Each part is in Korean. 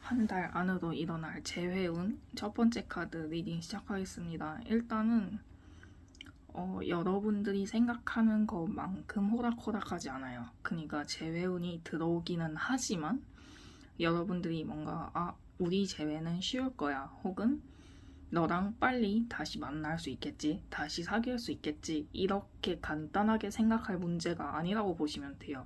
한 달 안으로 일어날 재회운 첫 번째 카드 리딩 시작하겠습니다. 일단은 여러분들이 생각하는 것만큼 호락호락하지 않아요. 그러니까 재회운이 들어오기는 하지만 여러분들이 뭔가 우리 재회는 쉬울 거야, 혹은 너랑 빨리 다시 만날 수 있겠지, 다시 사귈 수 있겠지, 이렇게 간단하게 생각할 문제가 아니라고 보시면 돼요.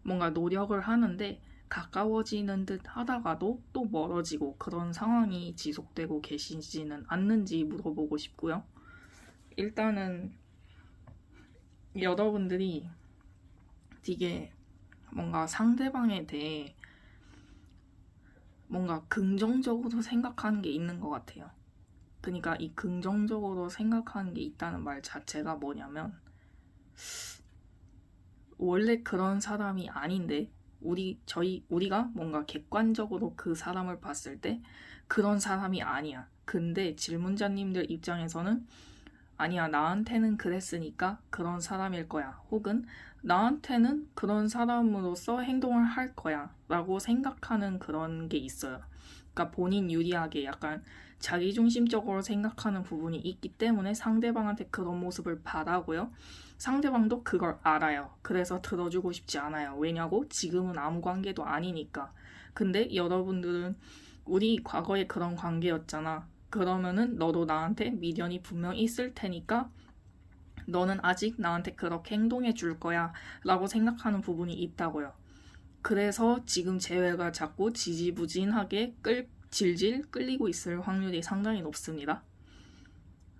뭔가 노력을 하는데 가까워지는 듯 하다가도 또 멀어지고 그런 상황이 지속되고 계시지는 않는지 물어보고 싶고요. 일단은 여러분들이 되게 뭔가 상대방에 대해 뭔가 긍정적으로 생각하는 게 있는 것 같아요. 그러니까 이 긍정적으로 생각하는 게 있다는 말 자체가 뭐냐면, 원래 그런 사람이 아닌데 우리가 뭔가 객관적으로 그 사람을 봤을 때 그런 사람이 아니야. 근데 질문자님들 입장에서는 아니야, 나한테는 그랬으니까 그런 사람일 거야, 혹은 나한테는 그런 사람으로서 행동을 할 거야 라고 생각하는 그런 게 있어요. 그러니까 본인 유리하게 약간 자기중심적으로 생각하는 부분이 있기 때문에 상대방한테 그런 모습을 바라고요. 상대방도 그걸 알아요. 그래서 들어주고 싶지 않아요. 왜냐고? 지금은 아무 관계도 아니니까. 근데 여러분들은 우리 과거에 그런 관계였잖아, 그러면은 너도 나한테 미련이 분명 있을 테니까 너는 아직 나한테 그렇게 행동해 줄 거야 라고 생각하는 부분이 있다고요. 그래서 지금 재회가 자꾸 지지부진하게 질질 끌리고 있을 확률이 상당히 높습니다.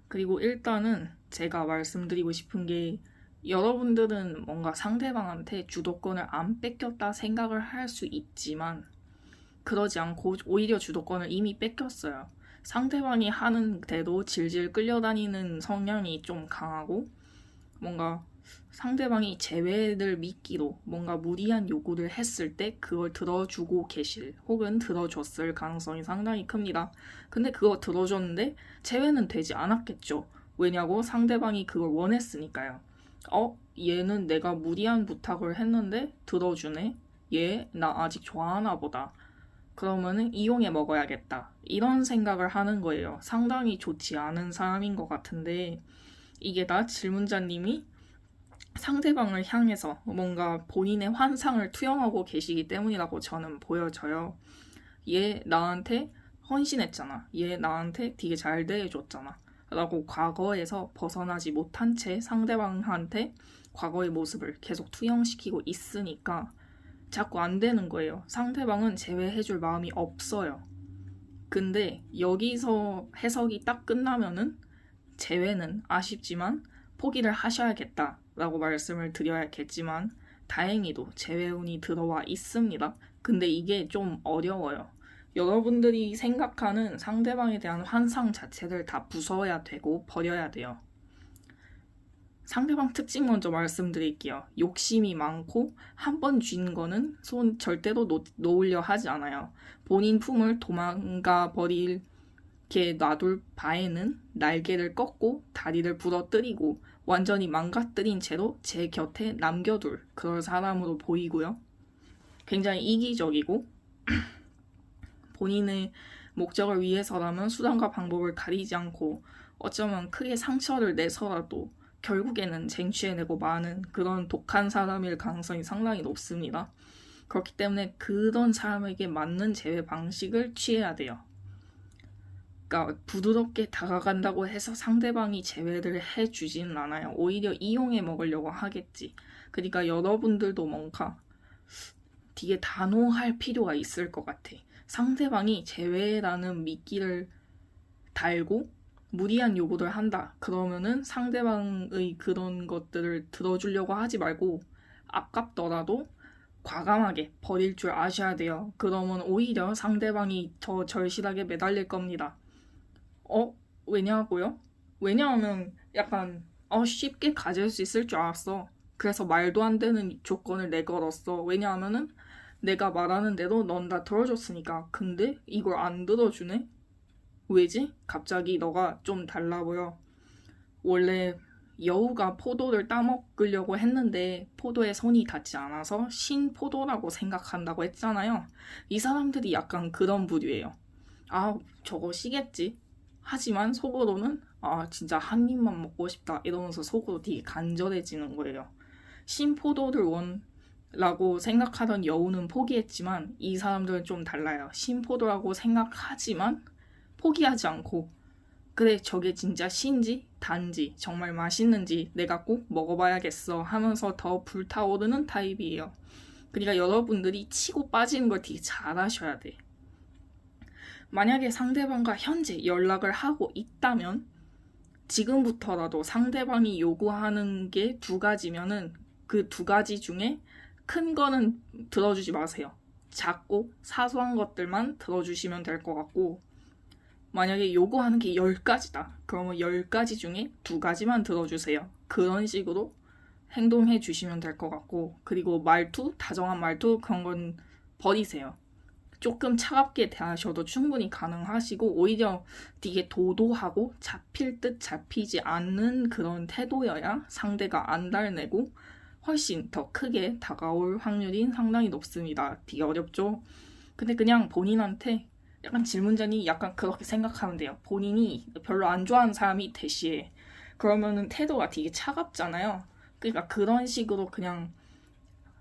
그리고 일단은 제가 말씀드리고 싶은 게, 여러분들은 뭔가 상대방한테 주도권을 안 뺏겼다 생각을 할 수 있지만 그러지 않고 오히려 주도권을 이미 뺏겼어요. 상대방이 하는 대로 질질 끌려다니는 성향이 좀 강하고, 뭔가 상대방이 재회를 미끼로 뭔가 무리한 요구를 했을 때 그걸 들어주고 계실, 혹은 들어줬을 가능성이 상당히 큽니다. 근데 그거 들어줬는데 재회는 되지 않았겠죠. 왜냐고? 상대방이 그걸 원했으니까요. 얘는 내가 무리한 부탁을 했는데 들어주네? 얘 나 아직 좋아하나 보다. 그러면은 이용해 먹어야겠다, 이런 생각을 하는 거예요. 상당히 좋지 않은 사람인 것 같은데, 이게 다 질문자님이 상대방을 향해서 뭔가 본인의 환상을 투영하고 계시기 때문이라고 저는 보여져요. 얘 나한테 헌신했잖아, 얘 나한테 되게 잘 대해줬잖아 라고 과거에서 벗어나지 못한 채 상대방한테 과거의 모습을 계속 투영시키고 있으니까 자꾸 안 되는 거예요. 상대방은 제외해줄 마음이 없어요. 근데 여기서 해석이 딱 끝나면은 제외는 아쉽지만 포기를 하셔야겠다라고 말씀을 드려야겠지만, 다행히도 제외운이 들어와 있습니다. 근데 이게 좀 어려워요. 여러분들이 생각하는 상대방에 대한 환상 자체를 다 부숴야 되고 버려야 돼요. 상대방 특징 먼저 말씀드릴게요. 욕심이 많고 한 번 쥔 거는 손 절대로 놓으려 하지 않아요. 본인 품을 도망가 버릴 게 놔둘 바에는 날개를 꺾고 다리를 부러뜨리고 완전히 망가뜨린 채로 제 곁에 남겨둘 그런 사람으로 보이고요. 굉장히 이기적이고 본인의 목적을 위해서라면 수단과 방법을 가리지 않고 어쩌면 크게 상처를 내서라도 결국에는 쟁취해내고 마는 그런 독한 사람일 가능성이 상당히 높습니다. 그렇기 때문에 그런 사람에게 맞는 재회 방식을 취해야 돼요. 그러니까 부드럽게 다가간다고 해서 상대방이 재회를 해주지는 않아요. 오히려 이용해 먹으려고 하겠지. 그러니까 여러분들도 뭔가 되게 단호할 필요가 있을 것 같아. 상대방이 재회라는 미끼를 달고 무리한 요구를 한다, 그러면은 상대방의 그런 것들을 들어주려고 하지 말고 아깝더라도 과감하게 버릴 줄 아셔야 돼요. 그러면 오히려 상대방이 더 절실하게 매달릴 겁니다. 왜냐고요? 왜냐하면 약간 쉽게 가질 수 있을 줄 알았어. 그래서 말도 안 되는 조건을 내걸었어. 왜냐하면은 내가 말하는 대로 넌 다 들어줬으니까. 근데 이걸 안 들어주네? 왜지? 갑자기 너가 좀 달라 보여. 원래 여우가 포도를 따먹으려고 했는데 포도에 손이 닿지 않아서 신포도라고 생각한다고 했잖아요. 이 사람들이 약간 그런 부류예요. 아, 저거 시겠지. 하지만 속으로는 진짜 한 입만 먹고 싶다 이러면서 속으로 되게 간절해지는 거예요. 신포도를 원라고 생각하던 여우는 포기했지만 이 사람들은 좀 달라요. 신포도라고 생각하지만 포기하지 않고 그래 저게 진짜 신지 단지 정말 맛있는지 내가 꼭 먹어봐야겠어 하면서 더 불타오르는 타입이에요. 그러니까 여러분들이 치고 빠지는 걸 되게 잘하셔야 돼. 만약에 상대방과 현재 연락을 하고 있다면 지금부터라도 상대방이 요구하는 게 두 가지면은 그 두 가지 중에 큰 거는 들어주지 마세요. 작고 사소한 것들만 들어주시면 될 것 같고 만약에 요구하는 게 10가지다. 그러면 10가지 중에 2가지만 들어주세요. 그런 식으로 행동해 주시면 될 것 같고 그리고 말투, 다정한 말투 그런 건 버리세요. 조금 차갑게 대하셔도 충분히 가능하시고 오히려 되게 도도하고 잡힐 듯 잡히지 않는 그런 태도여야 상대가 안 달래고 훨씬 더 크게 다가올 확률이 상당히 높습니다. 되게 어렵죠? 근데 그냥 본인한테 약간 질문자니 약간 그렇게 생각하면 돼요. 본인이 별로 안 좋아하는 사람이 대시해. 그러면은 태도가 되게 차갑잖아요. 그러니까 그런 식으로 그냥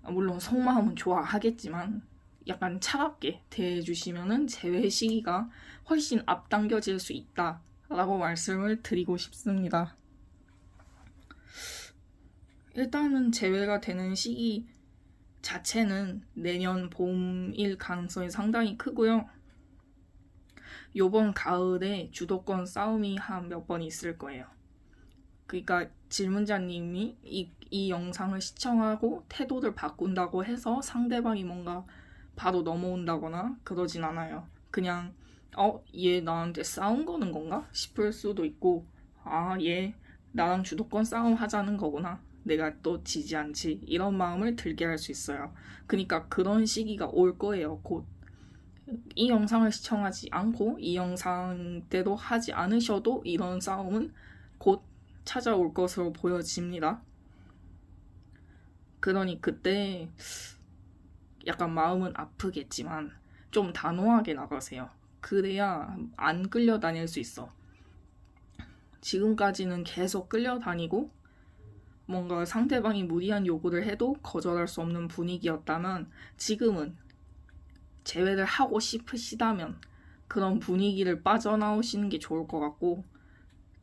물론 속마음은 좋아하겠지만 약간 차갑게 대해주시면은 재회 시기가 훨씬 앞당겨질 수 있다라고 말씀을 드리고 싶습니다. 일단은 재회가 되는 시기 자체는 내년 봄일 가능성이 상당히 크고요. 요번 가을에 주도권 싸움이 한 몇 번 있을 거예요. 그러니까 질문자님이 이 영상을 시청하고 태도를 바꾼다고 해서 상대방이 뭔가 바로 넘어온다거나 그러진 않아요. 그냥 얘 나한테 싸움 거는 건가? 싶을 수도 있고 얘 나랑 주도권 싸움 하자는 거구나. 내가 또 지지 않지. 이런 마음을 들게 할 수 있어요. 그러니까 그런 시기가 올 거예요. 곧. 이 영상을 시청하지 않고 이 영상대로 하지 않으셔도 이런 싸움은 곧 찾아올 것으로 보여집니다. 그러니 그때 약간 마음은 아프겠지만 좀 단호하게 나가세요. 그래야 안 끌려다닐 수 있어. 지금까지는 계속 끌려다니고 뭔가 상대방이 무리한 요구를 해도 거절할 수 없는 분위기였다면 지금은 재회를 하고 싶으시다면 그런 분위기를 빠져나오시는 게 좋을 것 같고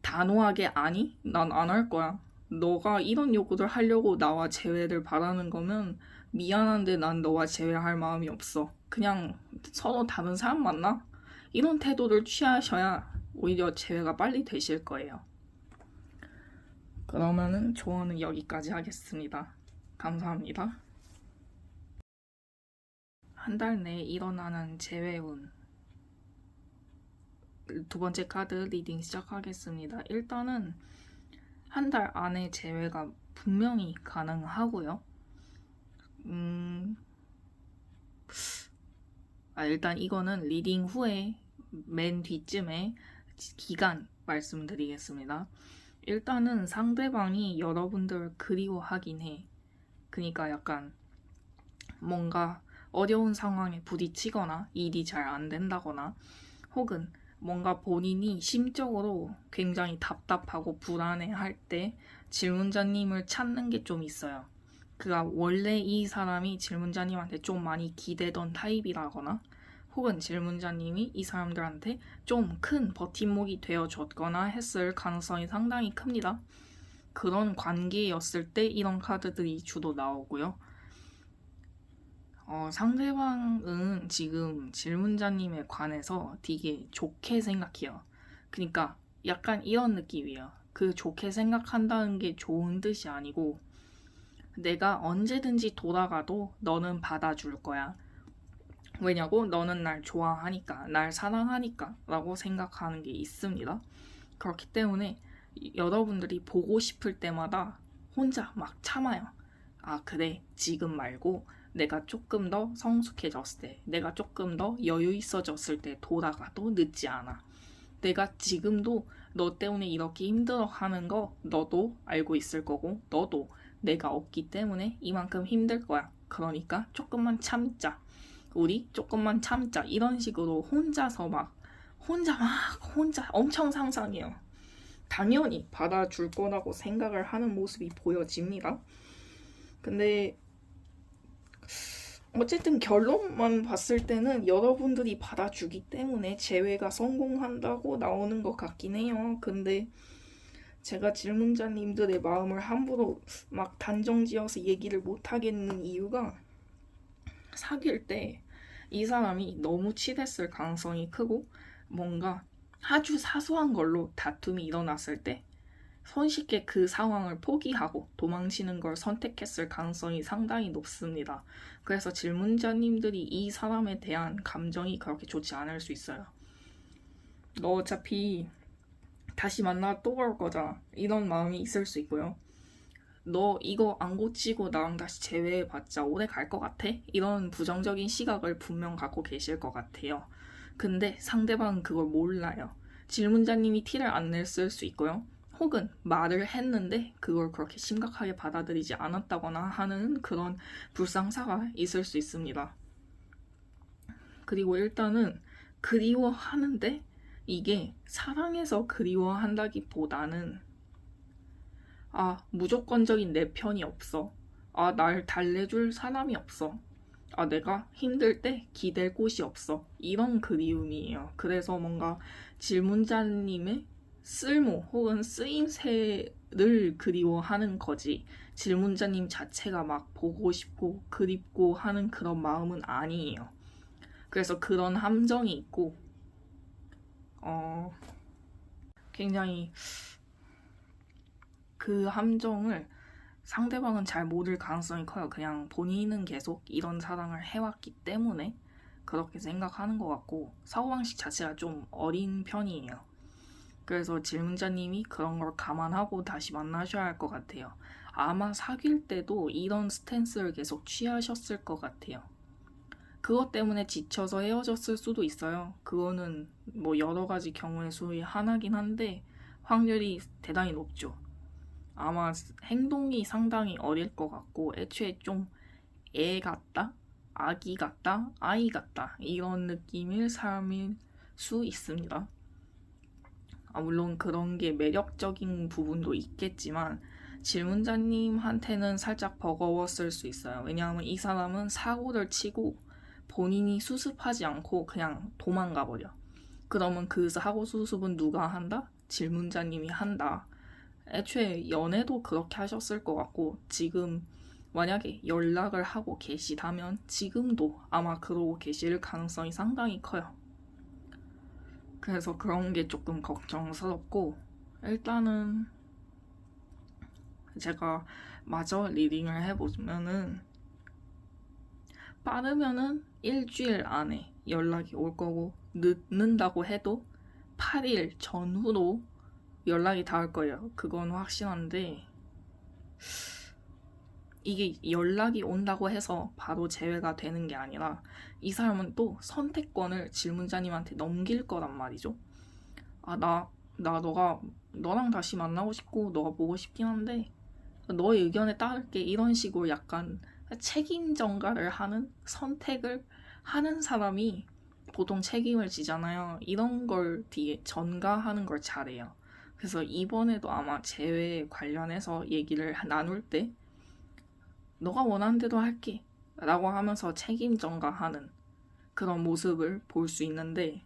단호하게 아니? 난 안 할 거야. 너가 이런 요구를 하려고 나와 재회를 바라는 거면 미안한데 난 너와 재회할 마음이 없어. 그냥 서로 다른 사람 만나? 이런 태도를 취하셔야 오히려 재회가 빨리 되실 거예요. 그러면은 조언은 여기까지 하겠습니다. 감사합니다. 한 달 내에 일어나는 재회운 두 번째 카드 리딩 시작하겠습니다. 일단은 한 달 안에 재회가 분명히 가능하고요. 일단 이거는 리딩 후에 맨 뒤쯤에 기간 말씀드리겠습니다. 일단은 상대방이 여러분들 그리워하긴 해. 그러니까 약간 뭔가 어려운 상황에 부딪히거나 일이 잘 안 된다거나 혹은 뭔가 본인이 심적으로 굉장히 답답하고 불안해할 때 질문자님을 찾는 게 좀 있어요. 그가 원래 이 사람이 질문자님한테 좀 많이 기대던 타입이라거나 혹은 질문자님이 이 사람들한테 좀 큰 버팀목이 되어줬거나 했을 가능성이 상당히 큽니다. 그런 관계였을 때 이런 카드들이 주로 나오고요. 상대방은 지금 질문자님에 관해서 되게 좋게 생각해요. 그러니까 약간 이런 느낌이에요. 그 좋게 생각한다는 게 좋은 뜻이 아니고 내가 언제든지 돌아가도 너는 받아줄 거야. 왜냐고? 너는 날 좋아하니까, 날 사랑하니까 라고 생각하는 게 있습니다. 그렇기 때문에 여러분들이 보고 싶을 때마다 혼자 막 참아요. 그래, 지금 말고 내가 조금 더 성숙해졌을 때, 내가 조금 더 여유 있어졌을 때 돌아가도 늦지 않아. 내가 지금도 너 때문에 이렇게 힘들어하는 거 너도 알고 있을 거고 너도 내가 없기 때문에 이만큼 힘들 거야. 그러니까 조금만 참자. 우리 조금만 참자. 이런 식으로 혼자 엄청 상상해요. 당연히 받아줄 거라고 생각을 하는 모습이 보여집니다. 근데 어쨌든 결론만 봤을 때는 여러분들이 받아주기 때문에 재회가 성공한다고 나오는 것 같긴 해요. 근데 제가 질문자님들의 마음을 함부로 막 단정지어서 얘기를 못 하겠는 이유가 사귈 때 이 사람이 너무 치댔을 가능성이 크고 뭔가 아주 사소한 걸로 다툼이 일어났을 때 손쉽게 그 상황을 포기하고 도망치는 걸 선택했을 가능성이 상당히 높습니다. 그래서 질문자님들이 이 사람에 대한 감정이 그렇게 좋지 않을 수 있어요. 너 어차피 다시 만나 또 볼 거잖아. 이런 마음이 있을 수 있고요. 너 이거 안 고치고 나랑 다시 재회해봤자 오래 갈 것 같아? 이런 부정적인 시각을 분명 갖고 계실 것 같아요. 근데 상대방은 그걸 몰라요. 질문자님이 티를 안 냈을 수 있고요. 혹은 말을 했는데 그걸 그렇게 심각하게 받아들이지 않았다거나 하는 그런 불상사가 있을 수 있습니다. 그리고 일단은 그리워하는데 이게 사랑해서 그리워한다기보다는 무조건적인 내 편이 없어. 날 달래줄 사람이 없어. 내가 힘들 때 기댈 곳이 없어. 이런 그리움이에요. 그래서 뭔가 질문자님의 쓸모 혹은 쓰임새를 그리워하는 거지. 질문자님 자체가 막 보고 싶고 그립고 하는 그런 마음은 아니에요. 그래서 그런 함정이 있고, 굉장히 그 함정을 상대방은 잘 모를 가능성이 커요. 그냥 본인은 계속 이런 사랑을 해왔기 때문에 그렇게 생각하는 것 같고 사고방식 자체가 좀 어린 편이에요. 그래서 질문자님이 그런 걸 감안하고 다시 만나셔야 할 것 같아요. 아마 사귈 때도 이런 스탠스를 계속 취하셨을 것 같아요. 그것 때문에 지쳐서 헤어졌을 수도 있어요. 그거는 뭐 여러 가지 경우의 수의 하나긴 한데 확률이 대단히 높죠. 아마 행동이 상당히 어릴 것 같고 애초에 좀 애 같다? 아기 같다? 아이 같다? 이런 느낌의 삶일 수 있습니다. 물론 그런 게 매력적인 부분도 있겠지만 질문자님한테는 살짝 버거웠을 수 있어요. 왜냐하면 이 사람은 사고를 치고 본인이 수습하지 않고 그냥 도망가 버려. 그러면 그 사고 수습은 누가 한다? 질문자님이 한다. 애초에 연애도 그렇게 하셨을 것 같고 지금 만약에 연락을 하고 계시다면 지금도 아마 그러고 계실 가능성이 상당히 커요. 그래서 그런 게 조금 걱정스럽고 일단은 제가 마저 리딩을 해보면은 빠르면은 일주일 안에 연락이 올 거고 늦는다고 해도 8일 전후로 연락이 닿을 거예요. 그건 확실한데 이게 연락이 온다고 해서 바로 재회가 되는 게 아니라 이 사람은 또 선택권을 질문자님한테 넘길 거란 말이죠. 너가 너랑 다시 만나고 싶고 너가 보고 싶긴 한데 너의 의견에 따를게 이런 식으로 약간 책임 전가를 하는 선택을 하는 사람이 보통 책임을 지잖아요. 이런 걸 뒤에 전가하는 걸 잘해요. 그래서 이번에도 아마 재회 관련해서 얘기를 나눌 때 너가 원하는 대로 할게 라고 하면서 책임 전가하는 그런 모습을 볼 수 있는데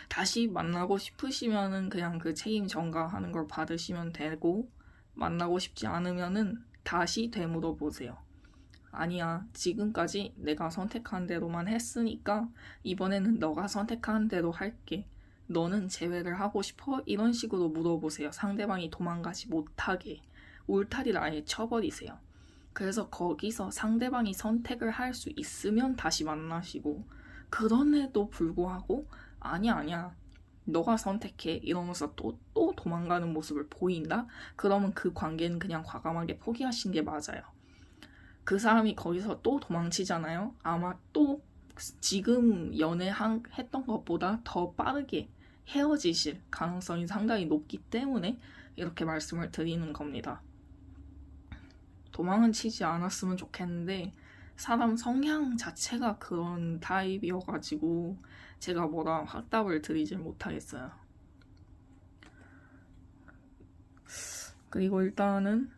다시 만나고 싶으시면은 그냥 그 책임 전가하는 걸 받으시면 되고 만나고 싶지 않으면은 다시 되물어 보세요. 아니야, 지금까지 내가 선택한 대로만 했으니까 이번에는 너가 선택한 대로 할게. 너는 재회를 하고 싶어? 이런 식으로 물어보세요. 상대방이 도망가지 못하게 울타리를 아예 쳐버리세요. 그래서 거기서 상대방이 선택을 할 수 있으면 다시 만나시고 그럼에도 불구하고 아니야 너가 선택해 이러면서 또 도망가는 모습을 보인다? 그러면 그 관계는 그냥 과감하게 포기하신 게 맞아요. 그 사람이 거기서 또 도망치잖아요. 아마 또 지금 했던 것보다 더 빠르게 헤어지실 가능성이 상당히 높기 때문에 이렇게 말씀을 드리는 겁니다. 도망은 치지 않았으면 좋겠는데 사람 성향 자체가 그런 타입이어가지고 제가 뭐라 확답을 드리질 못하겠어요. 그리고 일단은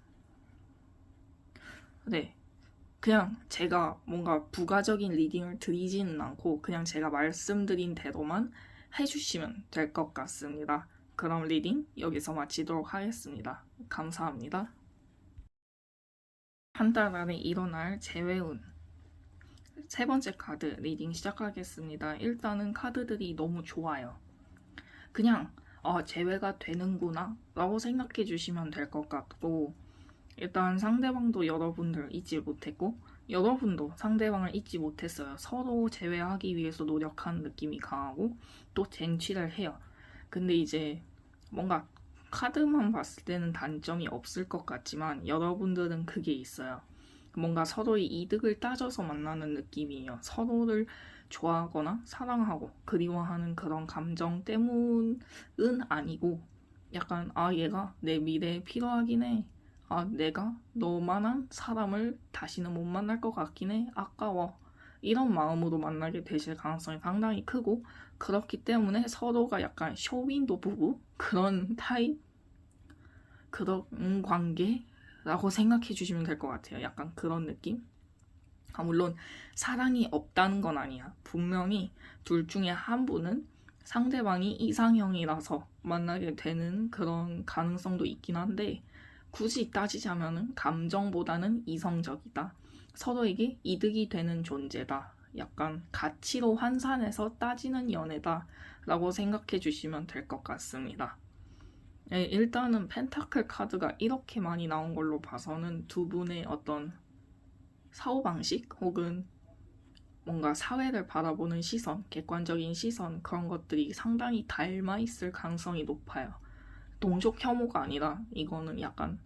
네, 그냥 제가 뭔가 부가적인 리딩을 드리지는 않고 그냥 제가 말씀드린 대로만 해주시면 될 것 같습니다. 그럼 리딩 여기서 마치도록 하겠습니다. 감사합니다. 한 달 안에 일어날 재회운 세 번째 카드 리딩 시작하겠습니다. 일단은 카드들이 너무 좋아요. 그냥 재회가 되는구나 라고 생각해 주시면 될 것 같고, 일단 상대방도 여러분들 잊지 못했고 여러분도 상대방을 잊지 못했어요. 서로 재회하기 위해서 노력하는 느낌이 강하고 또 쟁취를 해요. 근데 이제 뭔가 카드만 봤을 때는 단점이 없을 것 같지만 여러분들은 그게 있어요. 뭔가 서로의 이득을 따져서 만나는 느낌이에요. 서로를 좋아하거나 사랑하고 그리워하는 그런 감정 때문은 아니고 약간 얘가 내 미래에 필요하긴 해. 내가 너만한 사람을 다시는 못 만날 것 같긴 해. 아까워. 이런 마음으로 만나게 되실 가능성이 상당히 크고, 그렇기 때문에 서로가 약간 쇼윈도 부부 그런 타입, 그런 관계라고 생각해 주시면 될 것 같아요. 약간 그런 느낌? 물론 사랑이 없다는 건 아니야. 분명히 둘 중에 한 분은 상대방이 이상형이라서 만나게 되는 그런 가능성도 있긴 한데, 굳이 따지자면 감정보다는 이성적이다. 서로에게 이득이 되는 존재다. 약간 가치로 환산해서 따지는 연애다 라고 생각해 주시면 될 것 같습니다. 네, 일단은 펜타클 카드가 이렇게 많이 나온 걸로 봐서는 두 분의 어떤 사고방식 혹은 뭔가 사회를 바라보는 시선, 객관적인 시선, 그런 것들이 상당히 닮아 있을 가능성이 높아요. 동족 혐오가 아니라 이거는 약간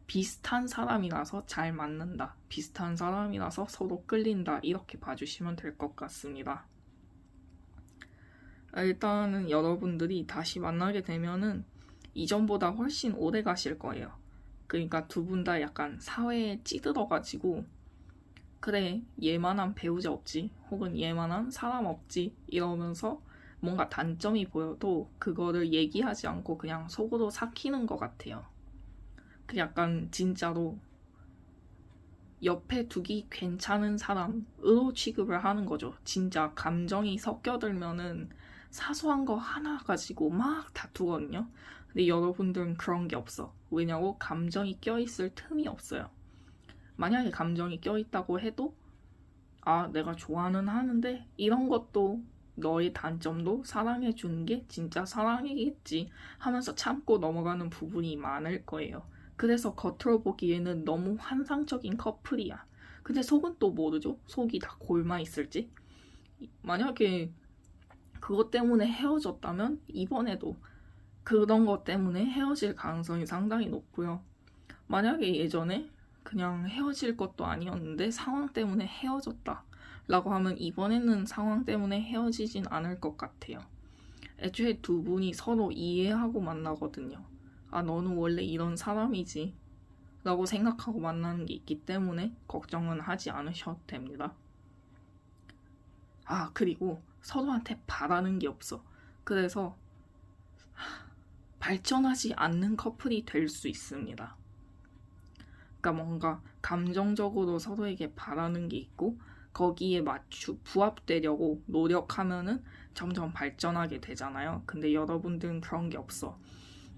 비슷한 사람이라서 잘 맞는다, 비슷한 사람이라서 서로 끌린다, 이렇게 봐주시면 될 것 같습니다. 일단은 여러분들이 다시 만나게 되면은 이전보다 훨씬 오래 가실 거예요. 그러니까 두 분 다 약간 사회에 찌들어가지고 그래 얘만한 배우자 없지 혹은 얘만한 사람 없지 이러면서 뭔가 단점이 보여도 그거를 얘기하지 않고 그냥 속으로 삭히는 것 같아요. 그 약간 진짜로 옆에 두기 괜찮은 사람으로 취급을 하는 거죠. 진짜 감정이 섞여들면은 사소한 거 하나 가지고 막 다투거든요. 근데 여러분들은 그런 게 없어. 왜냐고? 감정이 껴있을 틈이 없어요. 만약에 감정이 껴있다고 해도 내가 좋아는 하는데 이런 것도 너의 단점도 사랑해 주는 게 진짜 사랑이겠지 하면서 참고 넘어가는 부분이 많을 거예요. 그래서 겉으로 보기에는 너무 환상적인 커플이야. 근데 속은 또 모르죠? 속이 다 골마 있을지. 만약에 그것 때문에 헤어졌다면 이번에도 그런 것 때문에 헤어질 가능성이 상당히 높고요. 만약에 예전에 그냥 헤어질 것도 아니었는데 상황 때문에 헤어졌다 라고 하면 이번에는 상황 때문에 헤어지진 않을 것 같아요. 애초에 두 분이 서로 이해하고 만나거든요. 너는 원래 이런 사람이지 라고 생각하고 만나는 게 있기 때문에 걱정은 하지 않으셔도 됩니다. 그리고 서로한테 바라는 게 없어. 그래서 발전하지 않는 커플이 될 수 있습니다. 그러니까 뭔가 감정적으로 서로에게 바라는 게 있고 거기에 부합되려고 노력하면은 점점 발전하게 되잖아요. 근데 여러분들은 그런 게 없어.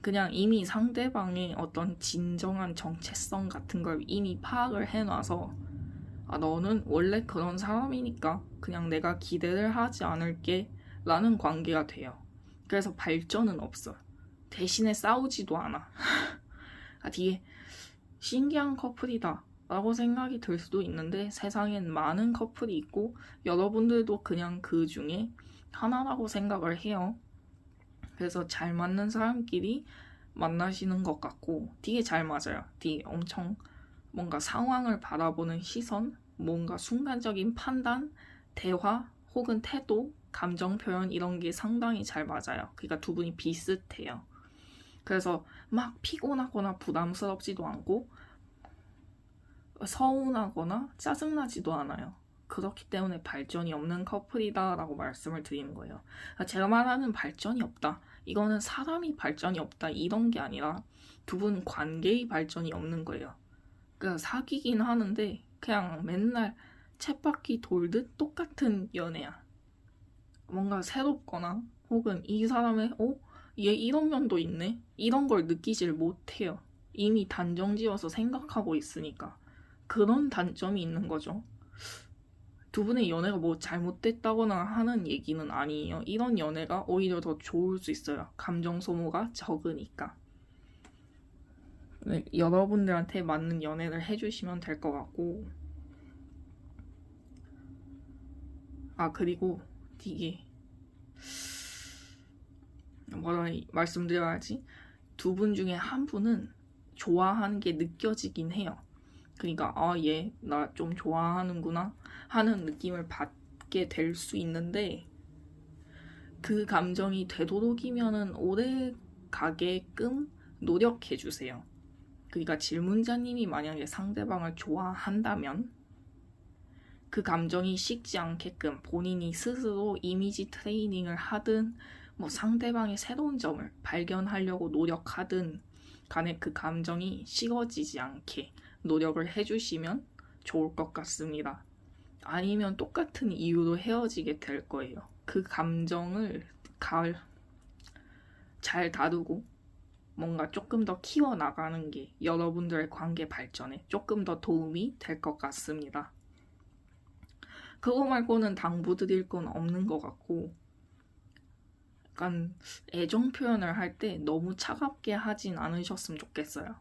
그냥 이미 상대방의 어떤 진정한 정체성 같은 걸 이미 파악을 해놔서 너는 원래 그런 사람이니까 그냥 내가 기대를 하지 않을게 라는 관계가 돼요. 그래서 발전은 없어. 대신에 싸우지도 않아. 되게 신기한 커플이다 라고 생각이 들 수도 있는데 세상엔 많은 커플이 있고 여러분들도 그냥 그 중에 하나라고 생각을 해요. 그래서 잘 맞는 사람끼리 만나시는 것 같고 되게 잘 맞아요. 되게 엄청 뭔가 상황을 바라보는 시선, 뭔가 순간적인 판단, 대화 혹은 태도, 감정 표현 이런 게 상당히 잘 맞아요. 그러니까 두 분이 비슷해요. 그래서 막 피곤하거나 부담스럽지도 않고 서운하거나 짜증나지도 않아요. 그렇기 때문에 발전이 없는 커플이다라고 말씀을 드리는 거예요. 제가 말하는 발전이 없다. 이거는 사람이 발전이 없다. 이런 게 아니라 두 분 관계의 발전이 없는 거예요. 그러니까 사귀긴 하는데 그냥 맨날 쳇바퀴 돌듯 똑같은 연애야. 뭔가 새롭거나 혹은 이 사람의 얘 이런 면도 있네? 이런 걸 느끼질 못해요. 이미 단정 지어서 생각하고 있으니까. 그런 단점이 있는 거죠. 두 분의 연애가 뭐 잘못됐다거나 하는 얘기는 아니에요. 이런 연애가 오히려 더 좋을 수 있어요. 감정 소모가 적으니까. 네, 여러분들한테 맞는 연애를 해주시면 될 것 같고. 그리고 이게 뭐라 말씀드려야지? 두 분 중에 한 분은 좋아하는 게 느껴지긴 해요. 그러니까 얘 나 좀 좋아하는구나 하는 느낌을 받게 될 수 있는데 그 감정이 되도록이면은 오래 가게끔 노력해 주세요. 그러니까 질문자님이 만약에 상대방을 좋아한다면 그 감정이 식지 않게끔 본인이 스스로 이미지 트레이닝을 하든 뭐 상대방의 새로운 점을 발견하려고 노력하든 간에 그 감정이 식어지지 않게 노력을 해주시면 좋을 것 같습니다. 아니면 똑같은 이유로 헤어지게 될 거예요. 그 감정을 잘 다루고 뭔가 조금 더 키워나가는 게 여러분들의 관계 발전에 조금 더 도움이 될 것 같습니다. 그거 말고는 당부드릴 건 없는 것 같고, 약간 애정 표현을 할 때 너무 차갑게 하진 않으셨으면 좋겠어요.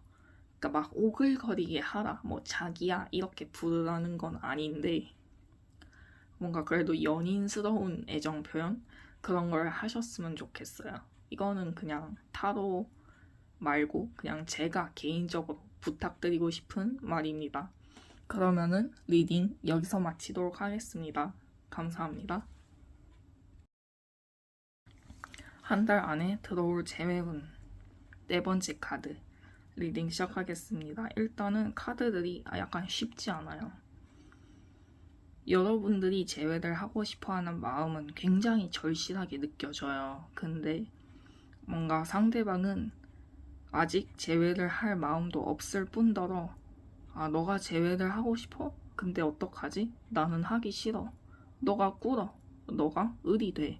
그러니까 막 오글거리게 하라, 뭐 자기야 이렇게 부르라는 건 아닌데 뭔가 그래도 연인스러운 애정 표현 그런 걸 하셨으면 좋겠어요. 이거는 그냥 타로 말고 그냥 제가 개인적으로 부탁드리고 싶은 말입니다. 그러면은 리딩 여기서 마치도록 하겠습니다. 감사합니다. 한 달 안에 들어올 재회운 네 번째 카드 리딩 시작하겠습니다. 일단은 카드들이 약간 쉽지 않아요. 여러분들이 재회를 하고 싶어하는 마음은 굉장히 절실하게 느껴져요. 근데 뭔가 상대방은 아직 재회를 할 마음도 없을 뿐더러 너가 재회를 하고 싶어? 근데 어떡하지? 나는 하기 싫어. 너가 꿇어. 너가 을이 돼.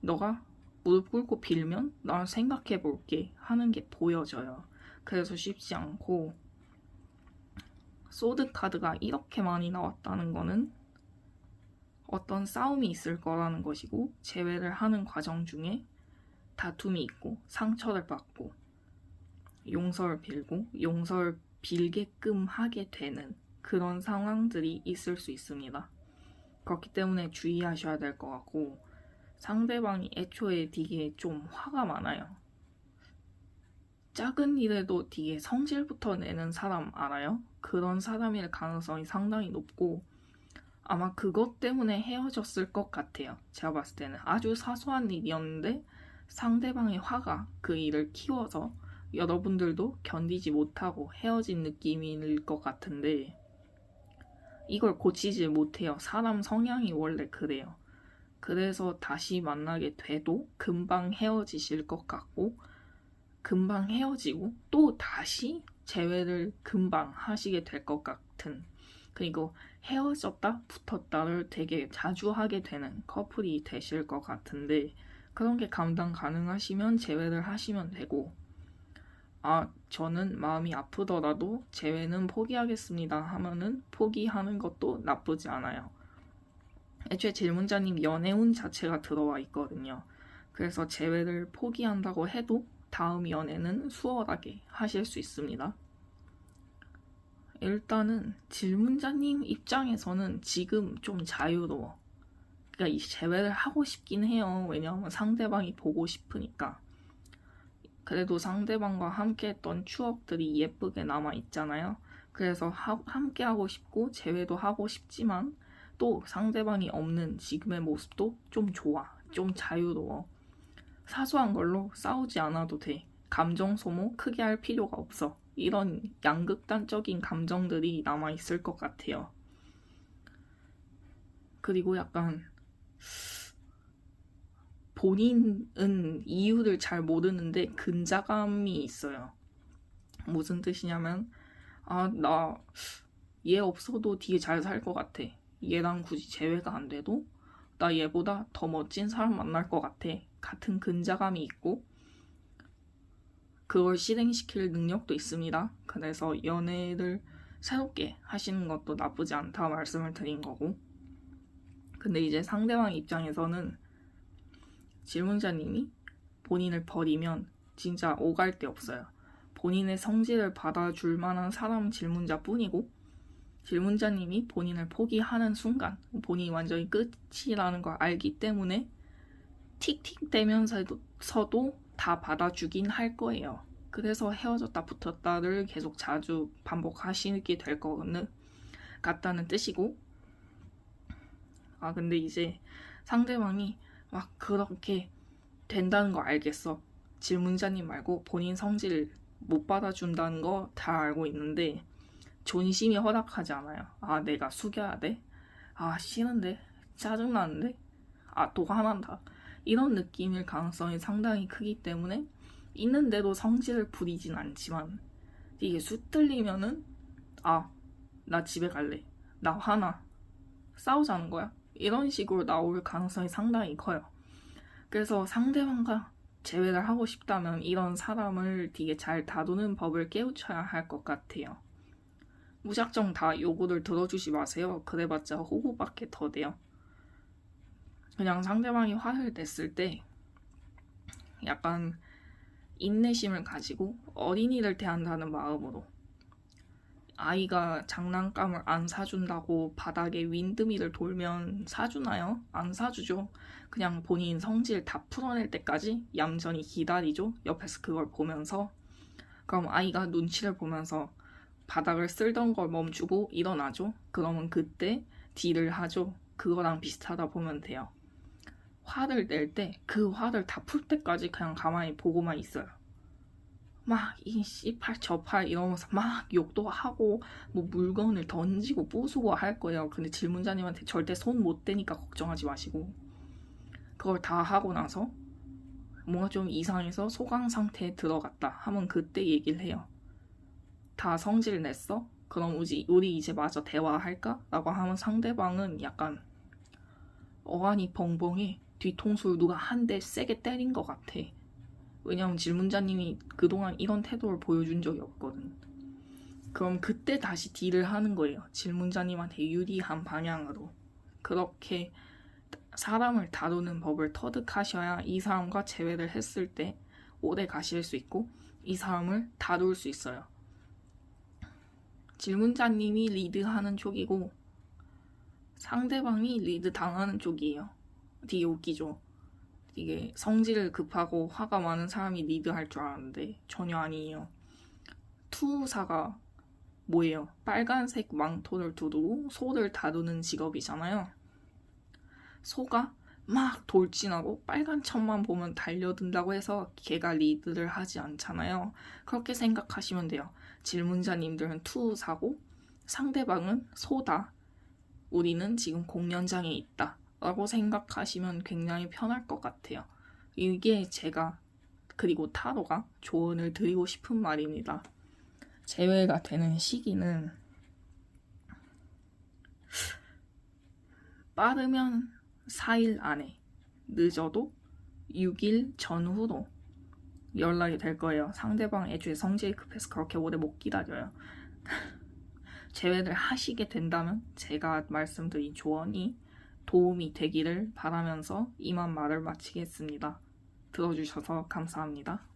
너가 무릎 꿇고 빌면 난 생각해 볼게 하는 게 보여져요. 그래서 쉽지 않고 소드 카드가 이렇게 많이 나왔다는 거는 어떤 싸움이 있을 거라는 것이고 재회를 하는 과정 중에 다툼이 있고 상처를 받고 용서를 빌고 용서를 빌게끔 하게 되는 그런 상황들이 있을 수 있습니다. 그렇기 때문에 주의하셔야 될 것 같고 상대방이 애초에 되게 좀 화가 많아요. 작은 일에도 되게 성질부터 내는 사람 알아요? 그런 사람일 가능성이 상당히 높고 아마 그것 때문에 헤어졌을 것 같아요. 제가 봤을 때는 아주 사소한 일이었는데 상대방의 화가 그 일을 키워서 여러분들도 견디지 못하고 헤어진 느낌일 것 같은데 이걸 고치지 못해요. 사람 성향이 원래 그래요. 그래서 다시 만나게 돼도 금방 헤어지실 것 같고 금방 헤어지고 또 다시 재회를 금방 하시게 될 것 같은 그리고 헤어졌다 붙었다를 되게 자주 하게 되는 커플이 되실 것 같은데 그런 게 감당 가능하시면 재회를 하시면 되고 저는 마음이 아프더라도 재회는 포기하겠습니다 하면은 포기하는 것도 나쁘지 않아요. 애초에 질문자님 연애운 자체가 들어와 있거든요. 그래서 재회를 포기한다고 해도 다음 연애는 수월하게 하실 수 있습니다. 일단은 질문자님 입장에서는 지금 좀 자유로워. 그러니까 이 재회를 하고 싶긴 해요. 왜냐하면 상대방이 보고 싶으니까. 그래도 상대방과 함께 했던 추억들이 예쁘게 남아 있잖아요. 그래서 함께 하고 싶고 재회도 하고 싶지만 또 상대방이 없는 지금의 모습도 좀 좋아. 좀 자유로워. 사소한 걸로 싸우지 않아도 돼. 감정 소모 크게 할 필요가 없어. 이런 양극단적인 감정들이 남아있을 것 같아요. 그리고 약간 본인은 이유를 잘 모르는데 근자감이 있어요. 무슨 뜻이냐면 나 얘 없어도 되게 잘 살 것 같아. 얘랑 굳이 재회가 안 돼도 나 얘보다 더 멋진 사람 만날 것 같아. 같은 근자감이 있고 그걸 실행시킬 능력도 있습니다. 그래서 연애를 새롭게 하시는 것도 나쁘지 않다 말씀을 드린 거고. 근데 이제 상대방 입장에서는 질문자님이 본인을 버리면 진짜 오갈 데 없어요. 본인의 성질을 받아줄 만한 사람은 질문자뿐이고 질문자님이 본인을 포기하는 순간 본인이 완전히 끝이라는 걸 알기 때문에 틱틱대면서도 다 받아주긴 할 거예요. 그래서 헤어졌다 붙었다를 계속 자주 반복하시게 될 거는 같다는 뜻이고 근데 이제 상대방이 막 그렇게 된다는 거 알겠어. 질문자님 말고 본인 성질을 못 받아준다는 거 다 알고 있는데 존심이 허락하지 않아요. 내가 숙여야 돼? 싫은데? 짜증나는데? 또 화난다. 이런 느낌일 가능성이 상당히 크기 때문에 있는데도 성질을 부리진 않지만 이게 쑥 들리면은 나 집에 갈래. 나 화나. 싸우자는 거야. 이런 식으로 나올 가능성이 상당히 커요. 그래서 상대방과 재회를 하고 싶다면 이런 사람을 되게 잘 다루는 법을 깨우쳐야 할 것 같아요. 무작정 다 요구를 들어주지 마세요. 그래봤자 호구밖에 더 돼요. 그냥 상대방이 화를 냈을 때 약간 인내심을 가지고 어린이를 대한다는 마음으로 아이가 장난감을 안 사준다고 바닥에 윈드밀을 돌면 사주나요? 안 사주죠. 그냥 본인 성질 다 풀어낼 때까지 얌전히 기다리죠. 옆에서 그걸 보면서. 그럼 아이가 눈치를 보면서 바닥을 쓸던 걸 멈추고 일어나죠. 그러면 그때 딜을 하죠. 그거랑 비슷하다 보면 돼요. 화를 낼 때 그 화를 다 풀 때까지 그냥 가만히 보고만 있어요. 막 이 씨팔 저팔 이러면서 막 욕도 하고 뭐 물건을 던지고 부수고 할 거예요. 근데 질문자님한테 절대 손 못 대니까 걱정하지 마시고 그걸 다 하고 나서 뭔가 좀 이상해서 소강 상태에 들어갔다 하면 그때 얘기를 해요. 다 성질 냈어? 그럼 우리 이제 마저 대화할까? 라고 하면 상대방은 약간 어안이 벙벙해. 뒤통수를 누가 한 대 세게 때린 것 같아. 왜냐면 질문자님이 그동안 이런 태도를 보여준 적이 없거든. 그럼 그때 다시 딜을 하는 거예요. 질문자님한테 유리한 방향으로. 그렇게 사람을 다루는 법을 터득하셔야 이 사람과 재회를 했을 때 오래 가실 수 있고 이 사람을 다룰 수 있어요. 질문자님이 리드하는 쪽이고 상대방이 리드 당하는 쪽이에요. 되게 웃기죠? 이게 성질 급하고 화가 많은 사람이 리드할 줄 알았는데 전혀 아니에요. 투사가 뭐예요? 빨간색 망토를 두르고 소를 다루는 직업이잖아요. 소가 막 돌진하고 빨간 천만 보면 달려든다고 해서 걔가 리드를 하지 않잖아요. 그렇게 생각하시면 돼요. 질문자님들은 투사고 상대방은 소다. 우리는 지금 공연장에 있다. 라고 생각하시면 굉장히 편할 것 같아요. 이게 제가 그리고 타로가 조언을 드리고 싶은 말입니다. 재회가 되는 시기는 빠르면 4일 안에 늦어도 6일 전후로 연락이 될 거예요. 상대방 애초에 성질이 급해서 그렇게 오래 못 기다려요. 재회를 하시게 된다면 제가 말씀드린 조언이 도움이 되기를 바라면서 이만 말을 마치겠습니다. 들어주셔서 감사합니다.